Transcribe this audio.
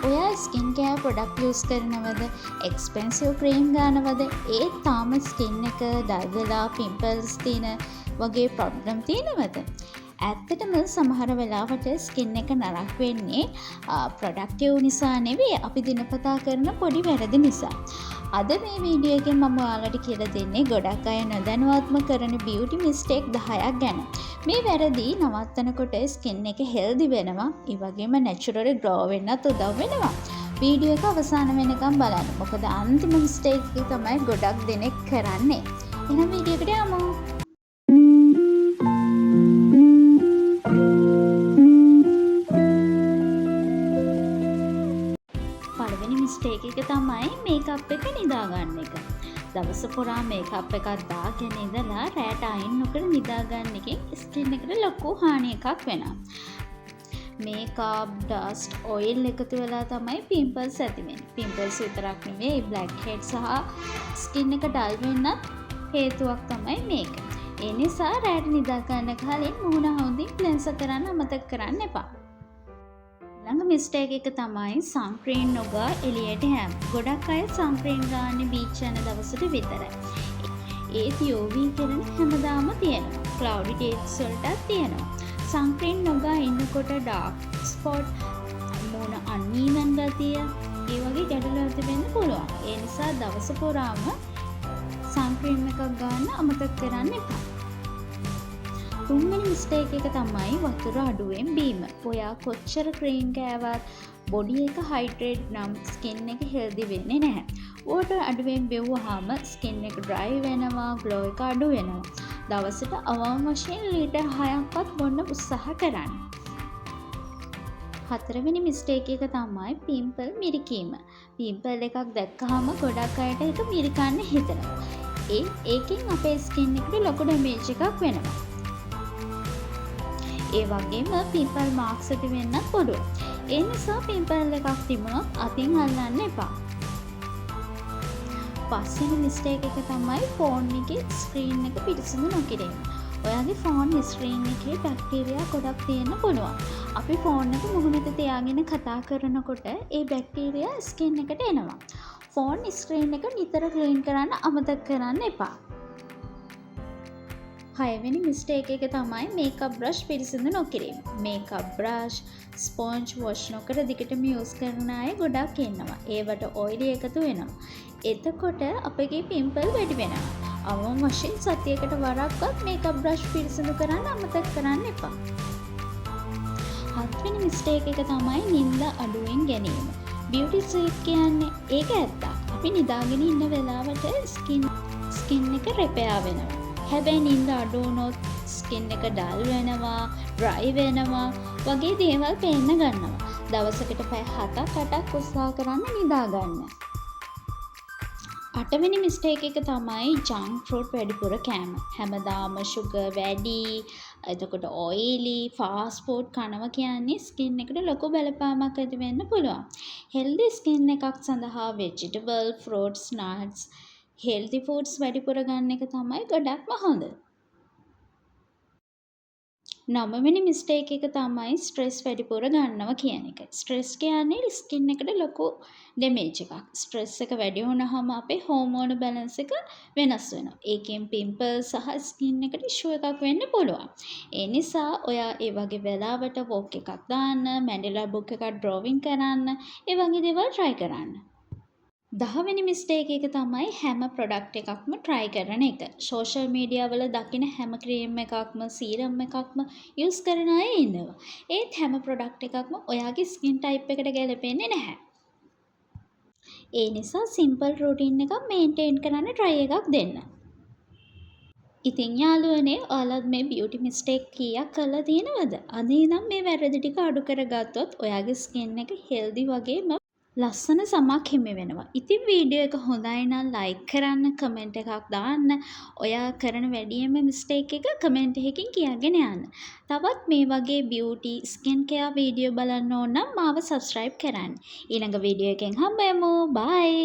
ඔයා skin care product use කරනවද? Expensive cream ගන්නවද? ඒත් තාම ස්කින් එක ඩල් වෙලා පිම්පල්ස් තියෙන වගේ ප්‍රොබ්ලම් තියෙනවද? ඇත්තටම සමහර වෙලාවට ස්කින් එක නරක් වෙන්නේ ප්‍රොඩක්ටිව් නිසා නෙවෙයි, අපි දිනපතා කරන පොඩි වැරදි නිසා. අද මේ වීඩියෝ එකෙන් මම ඔයාලට කියලා දෙන්නේ ගොඩක් අය නොදැනුවත්ම කරන බියුටි මිස්ටේක් 10ක් ගැන. මේ වැරදි නවත්තනකොට ස්කින් එක හෙල්දි වෙනවා, ඒ වගේම නැචරලි ග්ලෝ වෙන්නත් උදව් වෙනවා. වීඩියෝ එක අවසාන වෙනකම් බලන්න. මොකද අන්තිම මිස්ටේක් එක තමයි ගොඩක් දෙනෙක් කරන්නේ. එහෙනම් වීඩියෝ එකට යමු. පළවෙනි මිස්ටේක් එක තමයි මේකප් එක නිදා ගන්න එක. දවස පුරා මේකප් එකක් දාගෙන ඉඳලා රැට අයින් නොකර නිදා ගන්න එකෙන් ස්කින් එකට ලොකු හානියක් වෙනවා. මේකප්, ඩස්ට්, ඔයිල් එකතු වෙලා තමයි පිම්පල්ස් ඇති වෙන්නේ. පිම්පල්ස් විතරක් නෙවෙයි, බ්ලැක් හෙඩ් සහ ස්කින් එක ඩල් වෙන්නත් හේතුවක් තමයි මේක. ඒ නිසා රැට නිදා ගන්න කලින් මුහුණ හොඳින් ක්ලෙන්සර් කරන්න අමතක කරන්න එපා. ළඟ මිස්ටේක් එක තමයි සන්ක්‍රීන් නොගා එළියට යෑම. ගොඩක් අය සන්ක්‍රීන් ගන්න බීච් යන දවසට විතරයි. ඒත් UV කිරණ හැමදාම තියෙනවා. ක්ලවුඩි ඩේස් වලටත් තියෙනවා. සන්ක්‍රීන් නොගා ඉන්නකොට ඩාර්ක් ස්පොට්, මූණ අන්ඊවන් ගතිය, ඒ වගේ ගැටලු ඇති වෙන්න පුළුවන්. ඒ නිසා දවස පුරාම සන්ක්‍රීන් එකක් ගන්න අමතක කරන්න එපා. තුන්වෙනි මිස්ටේක් එක තමයි වතුර අඩුවෙන් බීම. ඔයා කොච්චර ක්‍රීම් කෑවත් බොඩි එක හයිඩ්‍රේට් නම් ස්කින් එක හෙල්දි වෙන්නේ නැහැ. වෝටර් අඩුවෙන් බෙව්වහම ස්කින් එක ඩ්‍රයි වෙනවා, ග්ලෝ එක අඩු වෙනවා. දවසට අවම වශයෙන් ලීටර් 6ක්වත් බොන්න උත්සාහ කරන්න. හතරවෙනි මිස්ටේක් එක තමයි පිම්පල් මිරිකීම. පිම්පල් එකක් දැක්කහම ගොඩක් අයට ඒක මිරිකන්න හිතෙනවා. ඒකෙන් අපේ ස්කින් එකට ලොකු ඩැමේජ් එකක් වෙනවා. ඒ වගේම පිම්පල් මාක්ස් ඇති වෙන්නත් පුළුවන්. ඒ නිසා පිම්පල් එකක් තිබුණොත් අතින් අල්ලන්න එපා. පස්වෙනි මිස්ටේක් එක තමයි ෆෝන් එකේ ස්ක්‍රීන් එක පිරිසිදු නොකිරීම. ඔයාගේ ෆෝන් ස්ක්‍රීන් එකේ බැක්ටීරියා ගොඩක් තියෙන්න පුළුවන්. අපි ෆෝන් එක මුහුණට තියාගෙන කතා කරනකොට ඒ බැක්ටීරියා ස්කින් එකට එනවා. ෆෝන් ස්ක්‍රීන් එක නිතර ක්ලීන් කරන්න අමතක කරන්න එපා. හයවෙනි මිස්ටේක් එක තමයි මේකප් බ්‍රෂ් පිරිසිදු නොකිරීම. මේකප් බ්‍රෂ්, ස්පොන්ජ් වොෂ් නොකර දිගටම යූස් කරන අය ගොඩක් ඉන්නවා. ඒවට ඔයිලි එකතු වෙනවා. එතකොට අපගේ පිම්පල් වැඩි වෙනවා. අවම වශයෙන් සතියකට වරක්වත් මේකප් බ්‍රෂ් පිරිසිදු කරන්න අමතක කරන්න එපා. හත්වෙනි මිස්ටේක් එක තමයි නිින්ද අඩුවෙන් ගැනීම. බියුටි ස්ලීප් කියන්නේ ඒක ඇත්ත. අපි නිදාගෙන ඉන්න වෙලාවට ස්කින් එක රෙපෙයා වෙනවා. හැබැයි නිින්ද අඩු වුණොත් ස්කින් එක ඩල් වෙනවා, ඩ්‍රයි වෙනවා වගේ දේවල් පේන්න ගන්නවා. දවසකට පැය 7-8ක් උත්සාහ කරන්න නිදා ගන්න. අටවෙනි මිස්ටේක් එක තමයි ජංක් ෆෘට් වැඩිපුර කෑම. හැමදාම සුගර් වැඩි, එතකොට ඔයිලි, ෆාස්ට් ෆුඩ් කනවා කියන්නේ ස්කින් එකට ලොකු බලපෑමක් ඇති වෙන්න පුළුවන්. හෙල්දි ස්කින් එකක් සඳහා වෙජිටබල්, ෆෘට්ස්, නට්ස්, හෙල්ති ෆුඩ්ස් වැඩිපුර ගන්න එක තමයි ගොඩක්ම හොඳ. නවවෙනි මිස්ටේක් එක තමයි ස්ට්‍රෙස් වැඩිපුර ගන්නවා කියන එක. ස්ට්‍රෙස් කියන්නේ ස්කින් එකට ලොකු ඩැමේජ් එකක්. ස්ට්‍රෙස් එක වැඩි වුණාම අපේ හෝමෝන බැලන්ස් එක වෙනස් වෙනවා. ඒකෙන් පිම්පල් සහ ස්කින් එකට ඉෂුව එකක් වෙන්න පුළුවන්. ඒ නිසා ඔයා ඒ වගේ වෙලාවට වොක් එකක් දාන්න, මැන්ඩෙලා බුක් එකක් ඩ්‍රෝවින් කරන්න, ඒ වගේ දේවල් try කරන්න. 10වෙනි මිස්ටේක් එක තමයි හැම ප්‍රොඩක්ට් එකක්ම try කරන එක. සෝෂල් මීඩියා වල දකින හැම ක්‍රීම් එකක්ම, සීරම් එකක්ම යූස් කරන අය ඉන්නවා. ඒත් හැම ප්‍රොඩක්ට් එකක්ම ඔයාගේ ස්කින් ටයිප් එකට ගැලපෙන්නේ නැහැ. ඒ නිසා සිම්පල් රූටින් එකක් මේන්ටේන් කරන්න try එකක් දෙන්න. ඉතින් යාළුවනේ, ඔයාලත් මේ බියුටි මිස්ටේක් කීයක් කරලා තියෙනවද? අද ඉඳන් මේ වැරදි ටික අඩු කරගත්තොත් ඔයාගේ ස්කින් එක හෙල්දි වගේම ලස්සන සමක් හිමි වෙනවා. ඉතින් වීඩියෝ එක හොඳයි නම් ලයික් කරන්න, කමෙන්ට් එකක් දාන්න. ඔයා කරන වැඩිම මිස්ටේක් එක කමෙන්ට් එකකින් කියගෙන යන්න. තවත් මේ වගේ බියුටි ස්කින් කෙයාර් වීඩියෝ බලන්න ඕන නම් මාව සබ්ස්ක්‍රයිබ් කරන්න. ඊළඟ වීඩියෝ එකෙන් හම්බෙමු. බයි.